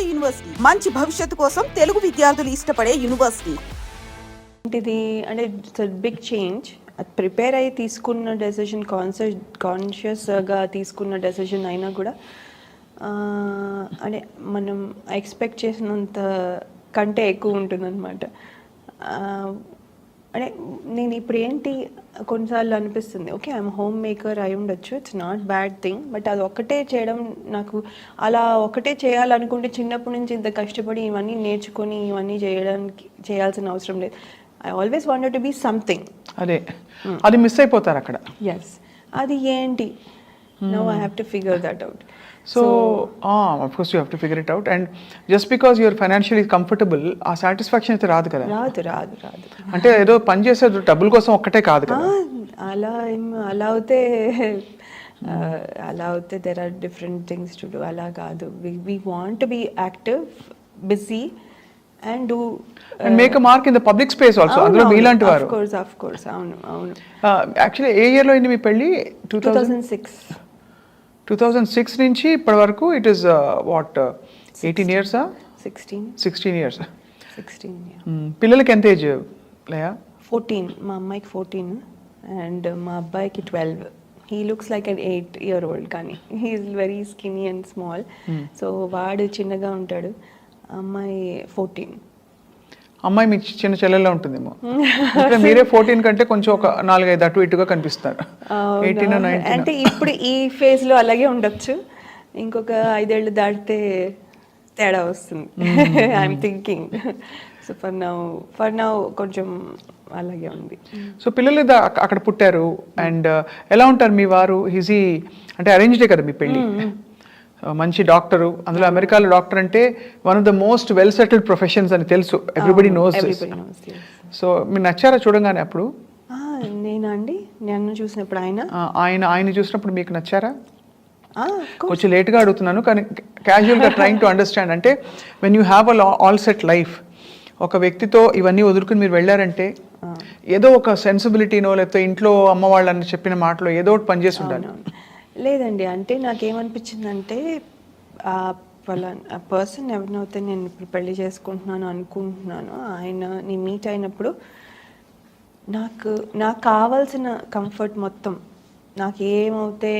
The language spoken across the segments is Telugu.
బోర్డు యూనివర్సిటీ మంచి భవిష్యత్తు కోసం తెలుగు విద్యార్థులు ఇష్టపడే యూనివర్సిటీ. ఇది అంటే ఇట్స్ బిగ్ చేంజ్. ప్రిపేర్ అయ్యి తీసుకున్న డెసిషన్ కాన్షియస్గా తీసుకున్న డెసిషన్ అయినా కూడా అంటే మనం ఎక్స్పెక్ట్ చేసినంత కంటే ఎక్కువ ఉంటుందన్నమాట. అంటే నేను ఇప్పుడు ఏంటి కొన్నిసార్లు అనిపిస్తుంది, ఓకే ఐఎమ్ హోమ్ మేకర్ అయి ఉండొచ్చు, it's not bad thing, but అది ఒక్కటే చేయడం నాకు అలా ఒకటే చేయాలనుకుంటే చిన్నప్పటి నుంచి ఇంత కష్టపడి ఇవన్నీ నేర్చుకొని ఇవన్నీ చేయాల్సిన అవసరం లేదు. I always wanted to be something. అదే అది మిస్ అయిపోతారు అక్కడ. ఎస్, అది ఏంటి now I have to figure that out. So, of course you have to figure it out, and just because you are financially comfortable, ఆ సాటిస్ఫాక్షన్ అయితే రాదు కదా. రాదు అంటే ఏదో పని చేసే డబ్బుల కోసం ఒక్కటే కాదు కదా. అలా అవుతే there are different things to do. అలా కాదు, we want to be active, busy and do and make a mark in the public space also. అందులో మీలాంటి వారు of course అవును. యాక్చువల్లీ ఏ ఇయర్ లో అయింది మీ పెళ్ళి? 2006 నుంచి ఇప్పటి వరకు it is what 18 years? 16 years. పిల్లలకి ఎంత ఏజ్ లేయా? 14. మా అమ్మాయికి 14 అండ్ మా అబ్బాయికి 12. He looks like an 8-year-old కానీ he's very skinny and small. So వాడు చిన్నగా ఉంటాడు. అమ్మాయి 14. అమ్మాయి మీ చిన్న చెల్లెల్లో ఉంటుందేమో. మీరే 14 కంటే కొంచెం ఒక 4-5 అటు ఇటుగా కనిపిస్తారు. 18 19 అంటే ఇప్పుడు ఈ ఫేజ్ లో అలాగే ఉండొచ్చు, ఇంకొక 5 ఏళ్ళు దాటితే తేడా వస్తుంది. I'm thinking. So for now కొంచెం అలాగే ఉంది. సో పిల్లలు అక్కడ పుట్టారు. అండ్ ఎలా ఉంటారు మీ వారు? ఈజీ అంటే అరేంజ్డే కదా మీ పెళ్ళి? మంచి డాక్టరు, అందులో అమెరికాలో డాక్టర్ అంటే one of the most well settled professions అని తెలుసు. Everybody knows. సో మీరు నచ్చారా చూడంగానే అప్పుడు? నేనండి నన్ను చూసినప్పుడు ఆయన చూసినప్పుడు మీకు నచ్చారా? కొంచెం లేట్గా అడుగుతున్నాను కానీ క్యాజువల్గా ట్రైంగ్ టు అండర్స్టాండ్. అంటే when you have all set life, ఒక వ్యక్తితో ఇవన్నీ వదులుకుని మీరు వెళ్ళారంటే ఏదో ఒక సెన్సిబిలిటీనో లేకపోతే ఇంట్లో అమ్మ వాళ్ళని చెప్పిన మాటలో ఏదో ఒకటి పనిచేసి ఉండాలి. లేదండి, అంటే నాకేమనిపించిందంటే ఆ పర్సన్ ఎవరినైతే నేను ఇప్పుడు పెళ్లి చేసుకుంటున్నాను అనుకుంటున్నాను, ఆయన మీట్ అయినప్పుడు నాకు కావాల్సిన కంఫర్ట్ మొత్తం, నాకు ఏమవుతే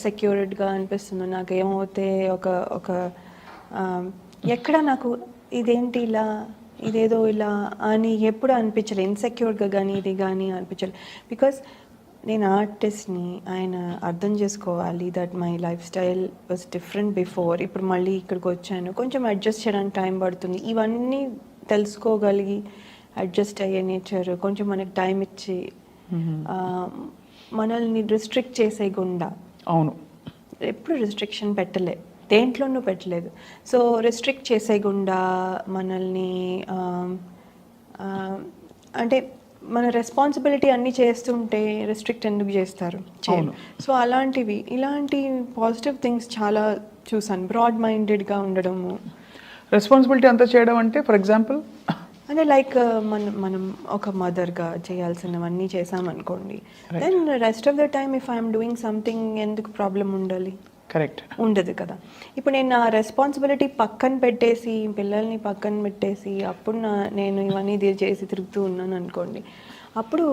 సెక్యూర్డ్గా అనిపిస్తుందో, నాకు ఏమవుతే ఒక ఎక్కడ నాకు ఇదేంటి ఇలా ఇదేదో ఇలా అని ఎప్పుడు అనిపించలేదు. ఇన్సెక్యూర్గా కానీ ఇది కానీ అనిపించలేదు. బికాస్ నేను ఆర్టిస్ట్ని, ఆయన అర్థం చేసుకోవాలి that my life style was different before. ఇప్పుడు మళ్ళీ ఇక్కడికి వచ్చాను, కొంచెం అడ్జస్ట్ చేయడానికి టైం పడుతుంది. ఇవన్నీ తెలుసుకోగలిగి అడ్జస్ట్ అయ్యే నేచర్, కొంచెం మనకి టైం ఇచ్చి మనల్ని రిస్ట్రిక్ట్ చేసేయకుండా. అవును, ఎప్పుడు రిస్ట్రిక్షన్ దేంట్లోనూ పెట్టలేదు. సో రిస్ట్రిక్ట్ చేసేయకుండా మనల్ని అంటే మన రెస్పాన్సిబిలిటీ అన్నీ చేస్తుంటే రెస్ట్రిక్ట్ ఎందుకు చేస్తారు? సో ఇలాంటి పాజిటివ్ థింగ్స్ చాలా చూసాను. బ్రాడ్ మైండెడ్గా ఉండడము. రెస్పాన్సిబిలిటీ అంతా చేయడం అంటే ఫర్ ఎగ్జాంపుల్ అంటే లైక్ మనం ఒక మదర్గా చేయాల్సినవన్నీ చేసామనుకోండి, then rest of the time if I'm doing something ఎందుకు ప్రాబ్లం ఉండాలి? కరెక్ట్, ఉండదు కదా. ఇప్పుడు నేను నా రెస్పాన్సిబిలిటీ పక్కన పెట్టేసి, పిల్లల్ని పక్కన పెట్టేసి అప్పుడు నేను ఇవన్నీ చేసి తిరుగుతూ ఉన్నాను అనుకోండి, అప్పుడు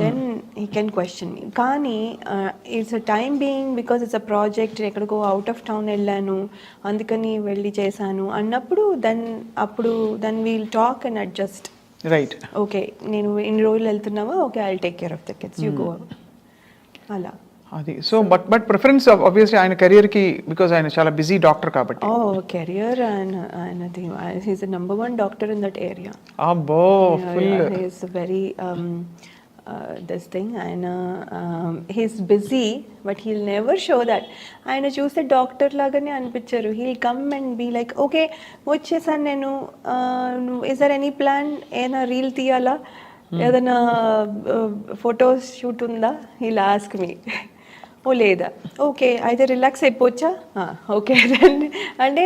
then he can question me. కానీ it's a time being, because it's a project, ఎక్కడికో అవుట్ ఆఫ్ టౌన్ వెళ్ళాను అందుకని వెళ్ళి చేశాను అన్నప్పుడు then we'll talk and adjust. Right, okay నేను ఇన్ని రోజులు వెళ్తున్నావా, okay I will take care of the kids, you go. అలా అది. సో బట్ ప్రిఫరెన్స్ ఆబ్వియస్లీ ఆయన కెరియర్కి, బికాజ్ ఆయన చాలా బిజీ డాక్టర్ కాబట్టి. కెరియర్ ఆయనది, he's the number 1 doctor in that area. అబ్బో, full he's very this thing. ఆయన he's busy but he'll never show that. ఆయన చూస్తే డాక్టర్ లాగానే అనిపించారు. He'll come and be like, okay వచ్చేసాను నేను, ఇస్ దర్ ఎనీ ప్లాన్, ఏదైనా రీల్ తీయాలా, ఏదైనా ఫొటోస్ షూట్ ఉందా, హీల్ ఆస్క్ మీ. ఓ లేదా, ఓకే అయితే రిలాక్స్ అయిపోవచ్చా, ఓకే. అంటే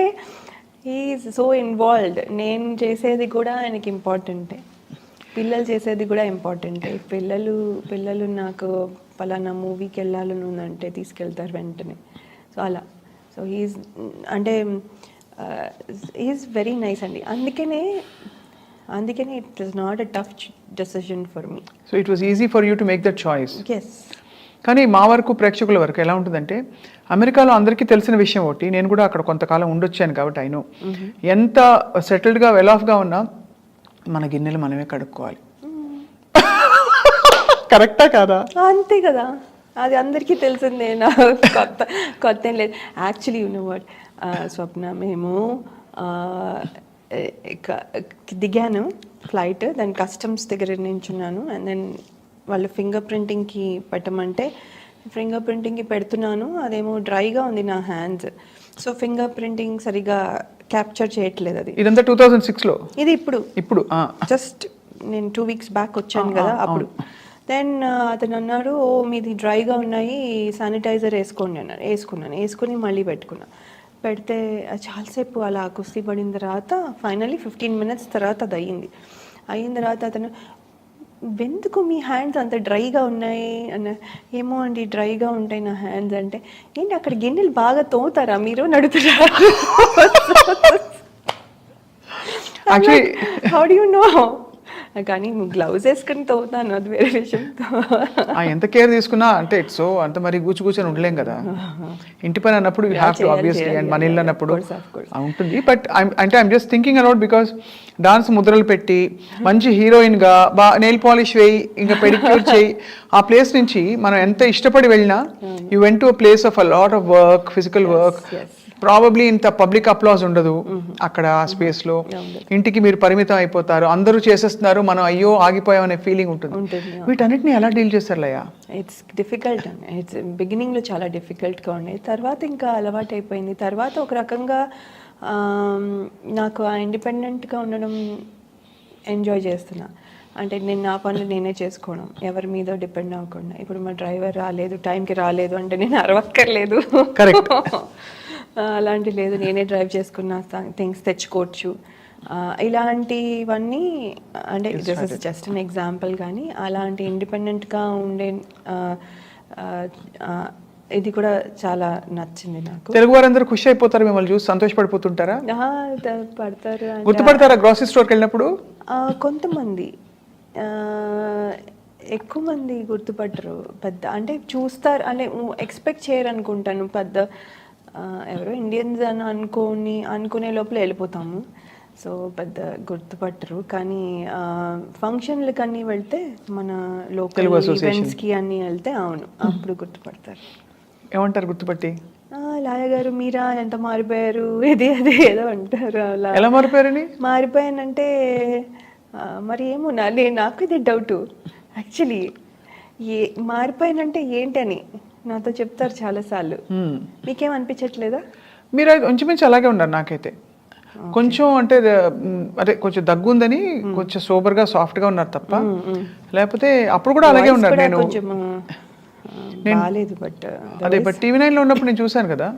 హీఈస్ సో ఇన్వాల్వ్డ్. నేను చేసేది కూడా ఆయనకి ఇంపార్టెంటే, పిల్లలు చేసేది కూడా ఇంపార్టెంటే. పిల్లలు నాకు పలానా మూవీకి వెళ్ళాలని ఉందంటే తీసుకెళ్తారు వెంటనే. సో అలా. సో హీఈస్ అంటే ఈజ్ వెరీ నైస్ అండి. అందుకనే it is not a tough decision for me. So it was easy for you to make that choice. Yes. కానీ మా వరకు ప్రేక్షకుల వరకు ఎలా ఉంటుందంటే, అమెరికాలో అందరికీ తెలిసిన విషయం ఒకటి, నేను కూడా అక్కడ కొంతకాలం ఉండొచ్చాను కాబట్టి అయినో, ఎంత సెటిల్డ్గా వెల్ ఆఫ్గా ఉన్నా మన గిన్నెలు మనమే కడుక్కోవాలి. కరెక్టా కాదా? అంతే కదా, అది అందరికీ తెలిసిందే. నా కొత్త ఏం లేదు. యాక్చువల్లీ యు నో వాట్ స్వప్న, మేము దిగాను ఫ్లైట్, దాని కస్టమ్స్ దగ్గర నించున్నాను. అండ్ దెన్ వాళ్ళు ఫింగర్ ప్రింటింగ్కి పెట్టమంటే ఫింగర్ ప్రింటింగ్కి పెడుతున్నాను, అదేమో డ్రైగా ఉంది నా హ్యాండ్స్. సో ఫింగర్ ప్రింటింగ్ సరిగా క్యాప్చర్ చేయట్లేదు. అది ఇదంతా 2006లో. ఇది ఇప్పుడు జస్ట్ నేను 2 weeks బ్యాక్ వచ్చాను కదా అప్పుడు. దెన్ అతను అన్నాడు, ఓ మీది డ్రైగా ఉన్నాయి, శానిటైజర్ వేసుకోండి అన్నాడు. వేసుకుని మళ్ళీ పెడితే చాలాసేపు అలా కుస్తీ పడిన తర్వాత ఫైనల్లీ 15 minutes తర్వాత అది అయిన తర్వాత అతను, ఎందుకు మీ హ్యాండ్స్ అంత డ్రైగా ఉన్నాయి అన్న. ఏమో అండి డ్రైగా ఉంటాయి నా హ్యాండ్స్ అంటే, ఏంటి అక్కడ గిన్నెలు బాగా తోముతారా మీరు నడుతున్నారు? How do you know? కానీ గ్లౌజ్ వేసుకుని తోముతాను, అది వేరే విషయం. ఎంత కేర్ తీసుకున్నా అంటే ఇట్స్ అంత మరి కూర్చొని ఉండలేం కదా. ఇంటి పని అన్నప్పుడు you have to obviously, and మన ఇల్లు అన్నప్పుడు ఉంటుంది. బట్ అంటే I'm just thinking aloud, because dance ముద్రలు పెట్టి మంచి హీరోయిన్గా నెయిల్ పాలిష్ వేయి, ఇంకా పెడిక్యూర్ చేయి, ఆ ప్లేస్ నుంచి మనం ఎంత ఇష్టపడి వెళ్ళినా you went to a place of a lot of work, physical work. Probably ఇంత పబ్లిక్ అప్లాజ్ ఉండదు అక్కడ ఆ స్పేస్లో. ఇంటికి మీరు పరిమితం అయిపోతారు, అందరూ చేసేస్తున్నారు, మనం అయ్యో ఆగిపోయామనే ఫీలింగ్ ఉంటుంది. వీటన్నిటిని ఎలా డీల్ చేస్తారు లయ? ఇట్స్ డిఫికల్ట్ అండి. ఇట్స్ బిగినింగ్లో చాలా డిఫికల్ట్గా ఉండేది, తర్వాత ఇంకా అలవాటు అయిపోయింది. తర్వాత ఒక రకంగా నాకు ఆ ఇండిపెండెంట్గా ఉండడం ఎంజాయ్ చేస్తున్నా. అంటే నేను నా పనులు నేనే చేసుకోవడం, ఎవరి మీద డిపెండ్ అవ్వకుండా. ఇప్పుడు మా డ్రైవర్ రాలేదు, టైంకి రాలేదు అంటే నేను అరవక్కర్లేదు. కరెక్ట్. అలాంటి లేదు, నేనే డ్రైవ్ చేసుకున్న థింగ్స్ తెచ్చుకోవచ్చు. ఇలాంటివన్నీ అంటే this is just an example. కానీ అలాంటి ఇండిపెండెంట్గా ఉండే ఇది కూడా చాలా నచ్చింది నాకు. తెలుగు వారందరూ ఖుషి అయిపోతారు మిమ్మల్ని చూసి, సంతోషపడిపోతుంటారా? పడతారు. గుర్తుపడతారా గ్రోసరీ స్టోర్కి వెళ్ళినప్పుడు? కొంతమంది, ఎక్కువ మంది గుర్తుపట్టరు. పెద్ద అంటే చూస్తారు అంటే ఎక్స్పెక్ట్ చేయరు అనుకుంటాను. పెద్ద ఎవరో ఇండియన్స్ అని అనుకునే లోపల వెళ్ళిపోతాము. సో పెద్ద గుర్తుపట్టరు. కానీ ఫంక్షన్లకి అన్నీ వెళ్తే, మన లోకల్ ఈవెంట్స్కి అన్నీ వెళ్తే అవును అప్పుడు గుర్తుపడతారు. ఏమంటారు గుర్తుపట్టి? లాయ గారు మీరా, ఎంత మారిపోయారు, ఇది అది ఏదో అంటారు. అలా ఎలా మారిపోయారని? మారిపోయానంటే మరి ఏమో నాకు ఇది డౌట్ యాక్చువల్లీ. మారిపోయానంటే ఏంటని నాతో చెప్తారు చాలాసార్లు. మీకేం అనిపించట్లేదా? మీరు ఇంచుమించు అలాగే ఉన్నారు నాకైతే. కొంచెం అంటే అదే కొంచెం దగ్గు ఉందని కొంచెం సోబర్గా సాఫ్ట్గా ఉన్నారు తప్ప, లేకపోతే అప్పుడు కూడా అలాగే ఉన్నారు. అదే బట్ టీవీ 9లో ఉన్నప్పుడు నేను చూశాను కదా,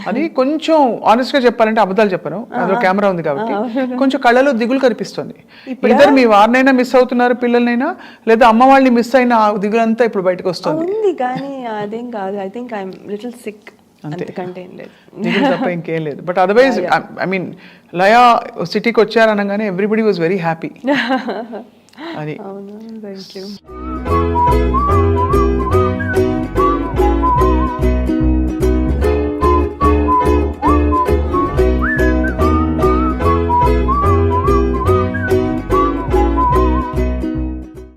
అది కొంచెం ఆనెస్ట్గా చెప్పాలంటే, అబద్ధాలు చెప్పను, అందులో కెమెరా ఉంది కాబట్టి కొంచెం కళ్ళలో దిగులు కనిపిస్తుంది. ఇద్దరు మీ వారినైనా మిస్ అవుతున్నారు, పిల్లలనైనా, లేదా అమ్మ వాళ్ళని మిస్ అయిన దిగులు అంతా ఇప్పుడు బయటకు వస్తుంది. కానీ అదేం కాదు. I think I'm little sick, అంతకంటే ఏం లేదు, తప్ప ఇంకేం లేదు. But otherwise I mean Laya సిటీకి వచ్చారనగానే ఎవ్రీబడి వాజ్ వెరీ హ్యాపీ. అది అవును. Thank you.